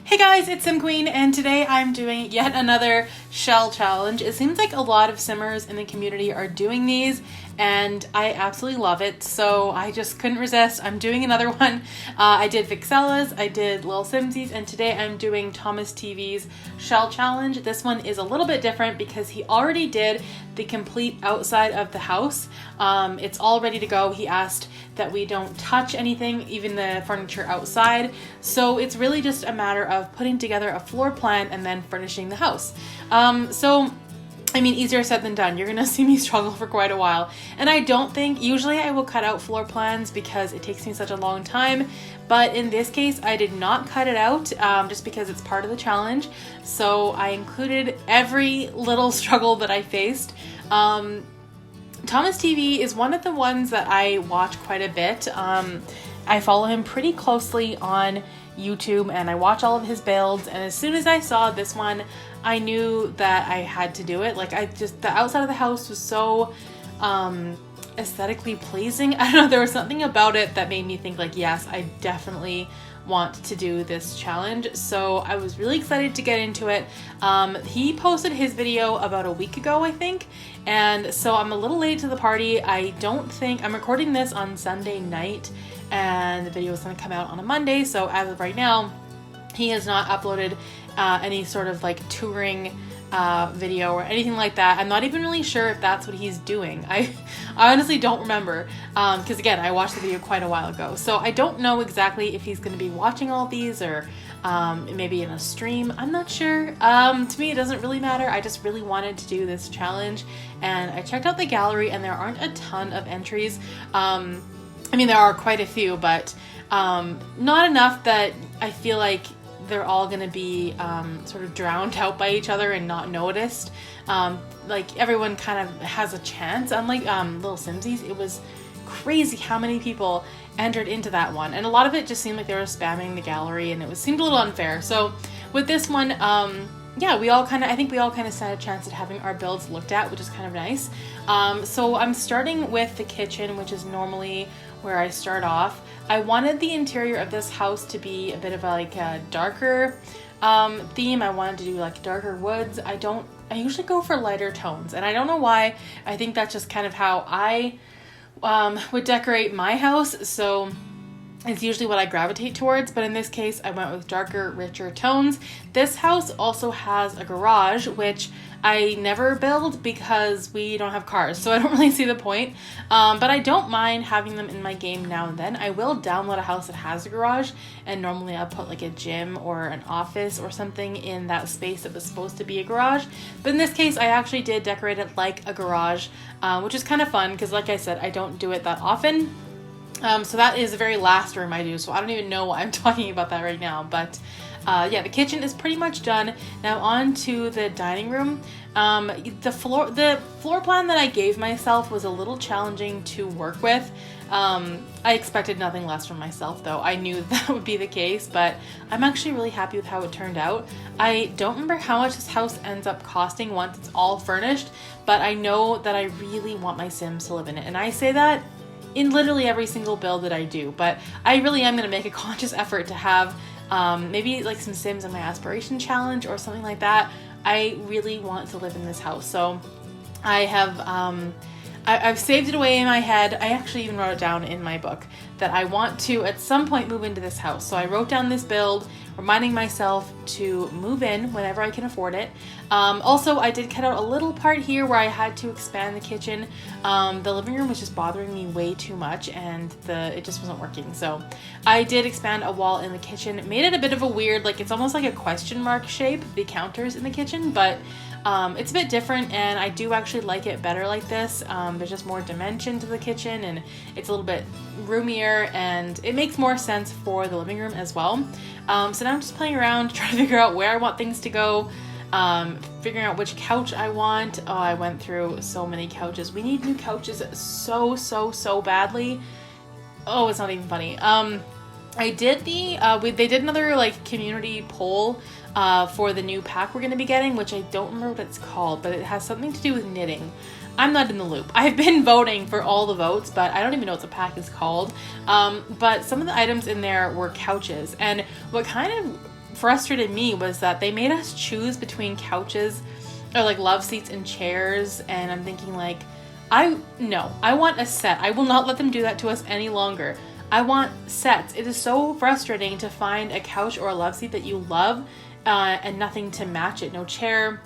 Hey guys, it's Sim Queen, and today I'm doing yet another shell challenge. It seems like a lot of simmers in the community are doing these, and I absolutely love it, so I just couldn't resist. I'm doing another one. I did Vixella's, I did Lil Simsies, and today I'm doing Thomastv's shell challenge. This one is a little bit different because he already did the complete outside of the house. It's all ready to go. He asked that we don't touch anything, even the furniture outside. So it's really just a matter of putting together a floor plan and then furnishing the house. Easier said than done. You're gonna see me struggle for quite a while. And I don't think, usually I will cut out floor plans because it takes me such a long time. But in this case, I did not cut it out just because it's part of the challenge. So I included every little struggle that I faced. Thomastv is one of the ones that I watch quite a bit. I follow him pretty closely on YouTube and I watch all of his builds, and as soon as I saw this one, I knew that I had to do it. The outside of the house was so aesthetically pleasing. I don't know, there was something about it that made me think yes, I definitely want to do this challenge. So I was really excited to get into it. He posted his video about a week ago, I think, and so I'm a little late to the party. I'm recording this on Sunday night and the video is going to come out on a Monday, so as of right now he has not uploaded any sort of touring video or anything like that. I'm not even really sure if that's what he's doing. I honestly don't remember because again, I watched the video quite a while ago, so I don't know exactly if he's going to be watching all these or maybe in a stream. I'm not sure. To me it doesn't really matter. I just really wanted to do this challenge, and I checked out the gallery and there aren't a ton of entries. There are quite a few, but not enough that I feel like they're all going to be sort of drowned out by each other and not noticed. Everyone kind of has a chance. Unlike Lil Simsies, it was crazy how many people entered into that one, and a lot of it just seemed like they were spamming the gallery, and seemed a little unfair. So with this one, I think we all kind of stand a chance at having our builds looked at, which is kind of nice. So I'm starting with the kitchen, which is normally where I start off. I wanted the interior of this house to be a bit of a darker theme. I wanted to do darker woods. I usually go for lighter tones, and I don't know why. I think that's just kind of how I would decorate my house, so it's usually what I gravitate towards, but in this case I went with darker, richer tones. This house also has a garage, which I never build because we don't have cars, so I don't really see the point. But I don't mind having them in my game now and then. I will download a house that has a garage, and normally I'll put a gym or an office or something in that space that was supposed to be a garage. But in this case, I actually did decorate it like a garage, which is kind of fun because like I said, I don't do it that often. So that is the very last room I do, so I don't even know why I'm talking about that right now, but the kitchen is pretty much done. Now on to the dining room. The floor plan that I gave myself was a little challenging to work with. I expected nothing less from myself, though. I knew that would be the case, but I'm actually really happy with how it turned out. I don't remember how much this house ends up costing once it's all furnished, but I know that I really want my Sims to live in it, and I say that in literally every single build that I do, but I really am going to make a conscious effort to have maybe some Sims in my aspiration challenge or something like that. I really want to live in this house, so I have I've saved it away in my head. I actually even wrote it down in my book that I want to at some point move into this house. So I wrote down this build, reminding myself to move in whenever I can afford it. Also, I did cut out a little part here where I had to expand the kitchen. The living room was just bothering me way too much, and it just wasn't working. So I did expand a wall in the kitchen. It made it a bit of a weird, it's almost like a question mark shape, the counters in the kitchen, but it's a bit different, and I do actually like it better like this. There's just more dimension to the kitchen, and it's a little bit roomier, and it makes more sense for the living room as well. So now I'm just playing around, trying to figure out where I want things to go, figuring out which couch I want. Oh, I went through so many couches. We need new couches so badly. Oh, it's not even funny. I did they did another community poll for the new pack we're going to be getting, which I don't remember what it's called, but it has something to do with knitting. I'm not in the loop. I've been voting for all the votes, but I don't even know what the pack is called. But some of the items in there were couches, and what kind of frustrated me was that they made us choose between couches or like love seats and chairs, and I'm thinking like, I want a set. I will not let them do that to us any longer. I want sets. It is so frustrating to find a couch or a love seat that you love and nothing to match it. No chair.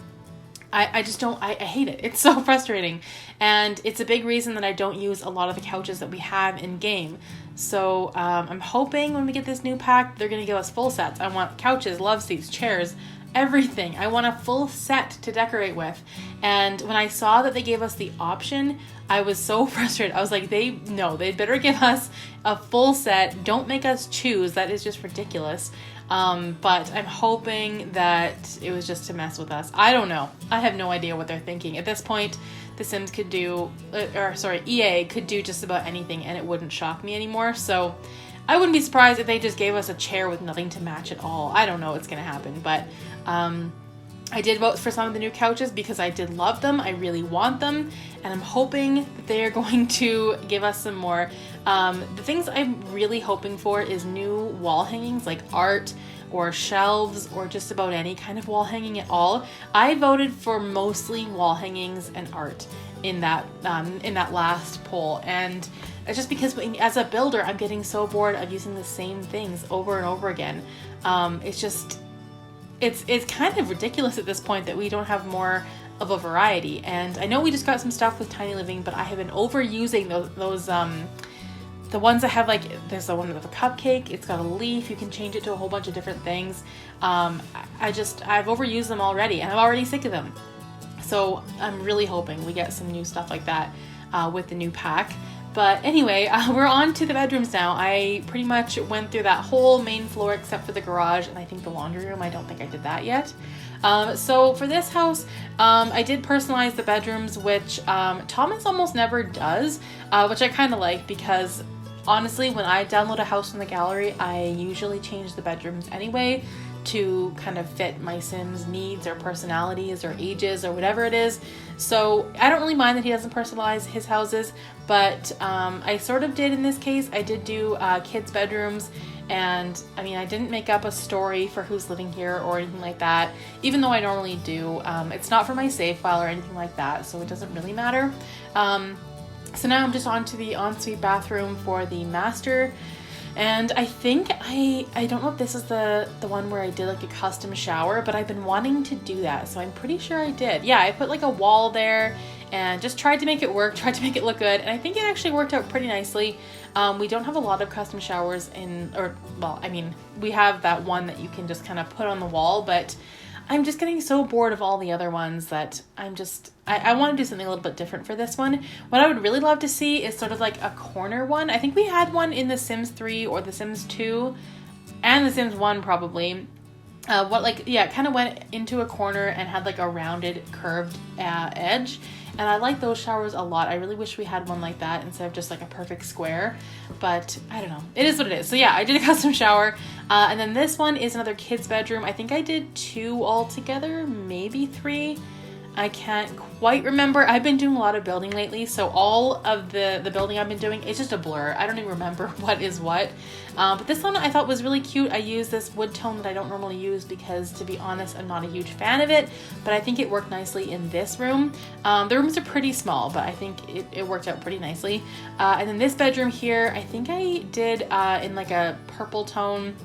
I just don't, I hate it. It's so frustrating. And it's a big reason that I don't use a lot of the couches that we have in game. So I'm hoping when we get this new pack, they're going to give us full sets. I want couches, love seats, chairs, everything. I want a full set to decorate with. And when I saw that they gave us the option, I was so frustrated. I was like, they'd better give us a full set. Don't make us choose. That is just ridiculous. But I'm hoping that it was just to mess with us. I don't know. I have no idea what they're thinking. At this point, The Sims could do, EA could do just about anything and it wouldn't shock me anymore. So I wouldn't be surprised if they just gave us a chair with nothing to match at all. I don't know what's going to happen, but I did vote for some of the new couches because I did love them. I really want them, and I'm hoping that they are going to give us some more. The things I'm really hoping for is new wall hangings, like art or shelves or just about any kind of wall hanging at all. I voted for mostly wall hangings and art in that last poll, and it's just because as a builder, I'm getting so bored of using the same things over and over again. It's kind of ridiculous at this point that we don't have more of a variety. And I know we just got some stuff with Tiny Living, but I have been overusing those the ones that have like, there's the one with a cupcake, it's got a leaf, you can change it to a whole bunch of different things. I've overused them already and I'm already sick of them. So I'm really hoping we get some new stuff like that with the new pack. But anyway, we're on to the bedrooms now. I pretty much went through that whole main floor except for the garage and I think the laundry room. I don't think I did that yet. So for this house, I did personalize the bedrooms, which Thomas almost never does, which I kind of like because honestly, when I download a house from the gallery, I usually change the bedrooms anyway to kind of fit my Sims' needs or personalities or ages or whatever it is. So I don't really mind that he doesn't personalize his houses, but I sort of did in this case. I did do kids' bedrooms, and I mean, I didn't make up a story for who's living here or anything like that, even though I normally do. It's not for my save file or anything like that, so it doesn't really matter. So now I'm just on to the ensuite bathroom for the master. And I think I don't know if this is the one where I did like a custom shower, but I've been wanting to do that. So I'm pretty sure I did. Yeah, I put like a wall there and just tried to make it work, tried to make it look good. And I think it actually worked out pretty nicely. We don't have a lot of custom showers we have that one that you can just kind of put on the wall, but I'm just getting so bored of all the other ones that I want to do something a little bit different for this one. What I would really love to see is sort of like a corner one. I think we had one in The Sims 3 or The Sims 2 and The Sims 1 probably. It kind of went into a corner and had like a rounded curved edge. And I like those showers a lot. I really wish we had one like that instead of just like a perfect square. But I don't know. It is what it is. So yeah, I did a custom shower. And then this one is another kid's bedroom. I think I did 2 altogether, maybe 3. I can't quite remember. I've been doing a lot of building lately, so all of the building I've been doing is just a blur. I don't even remember what is what. But this one I thought was really cute. I used this wood tone that I don't normally use because, to be honest, I'm not a huge fan of it, but I think it worked nicely in this room. The rooms are pretty small, but I think it worked out pretty nicely. And then this bedroom here, I think I did in like a purple tone.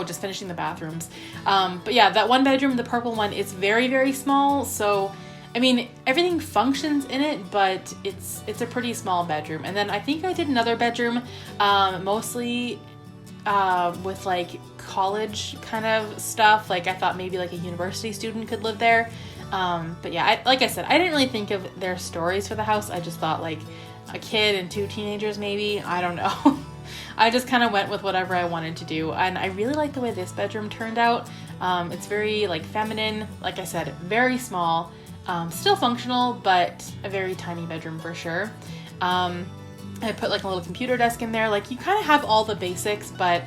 Just finishing the bathrooms. But yeah, that one bedroom, the purple one, is very, very small. So, I mean, everything functions in it, but it's a pretty small bedroom. And then I think I did another bedroom, mostly with like college kind of stuff. Like I thought maybe like a university student could live there. But yeah, like I said, I didn't really think of their stories for the house. I just thought like a kid and 2 teenagers maybe. I don't know. I just kind of went with whatever I wanted to do, and I really like the way this bedroom turned out. It's very like feminine, like I said, very small, still functional, but a very tiny bedroom for sure. I put like a little computer desk in there. Like you kind of have all the basics, but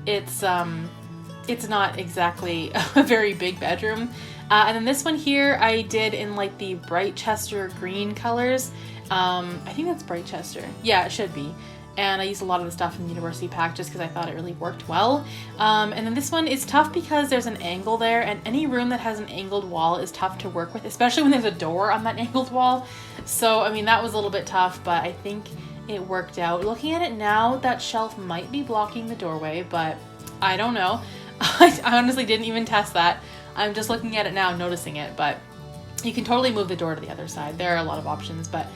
it's not exactly a very big bedroom. And then this one here I did in like the bright Chester green colors. I think that's bright Chester. Yeah, it should be. and I used a lot of the stuff in the university pack just because I thought it really worked well. And then this one is tough because there's an angle there, and any room that has an angled wall is tough to work with, especially when there's a door on that angled wall. So I mean, that was a little bit tough, but I think it worked out. Looking at it now, that shelf might be blocking the doorway, but I don't know. I honestly didn't even test that. I'm just looking at it now, noticing it, but you can totally move the door to the other side. There are a lot of options, but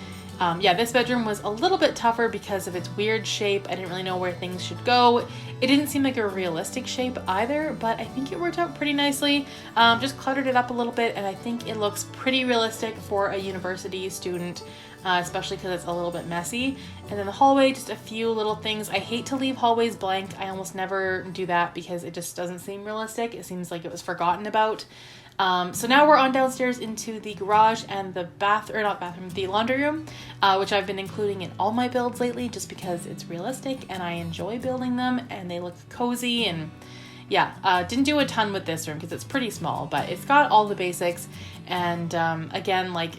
yeah, this bedroom was a little bit tougher because of its weird shape. I didn't really know where things should go. It didn't seem like a realistic shape either, but I think it worked out pretty nicely. Just cluttered it up a little bit, and I think it looks pretty realistic for a university student, especially because it's a little bit messy. And then the hallway, just a few little things. I hate to leave hallways blank. I almost never do that because it just doesn't seem realistic. It seems like it was forgotten about. So now we're on downstairs into the garage and the the laundry room, which I've been including in all my builds lately just because it's realistic and I enjoy building them and they look cozy. And yeah, didn't do a ton with this room because it's pretty small, but it's got all the basics. And again, like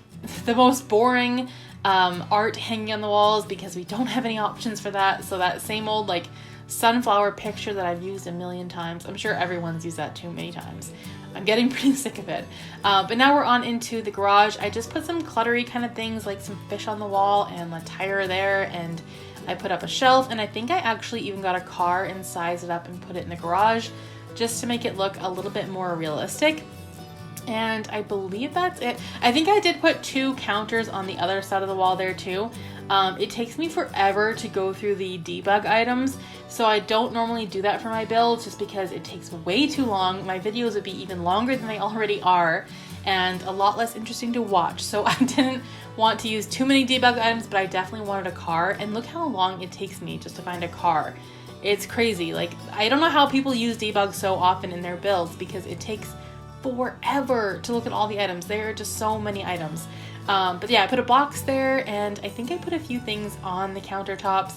the most boring art hanging on the walls because we don't have any options for that. So that same old like sunflower picture that I've used a million times. I'm sure everyone's used that too many times. I'm getting pretty sick of it. But now we're on into the garage. I just put some cluttery kind of things like some fish on the wall and a tire there, and I put up a shelf, and I think I actually even got a car and sized it up and put it in the garage just to make it look a little bit more realistic. And I believe that's it. I think I did put 2 counters on the other side of the wall there too. It takes me forever to go through the debug items, so I don't normally do that for my builds just because it takes way too long. My videos would be even longer than they already are and a lot less interesting to watch. So I didn't want to use too many debug items, but I definitely wanted a car, and look how long it takes me just to find a car. It's crazy. Like, I don't know how people use debug so often in their builds because it takes forever to look at all the items. There are just so many items. But yeah, I put a box there, and I think I put a few things on the countertops,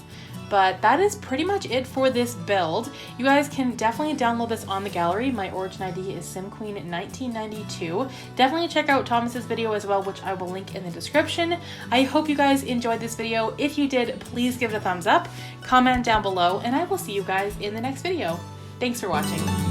but that is pretty much it for this build. You guys can definitely download this on the gallery. My origin ID is SimQueen1992. Definitely check out Thomas's video as well, which I will link in the description. I hope you guys enjoyed this video. If you did, please give it a thumbs up, comment down below, and I will see you guys in the next video. Thanks for watching.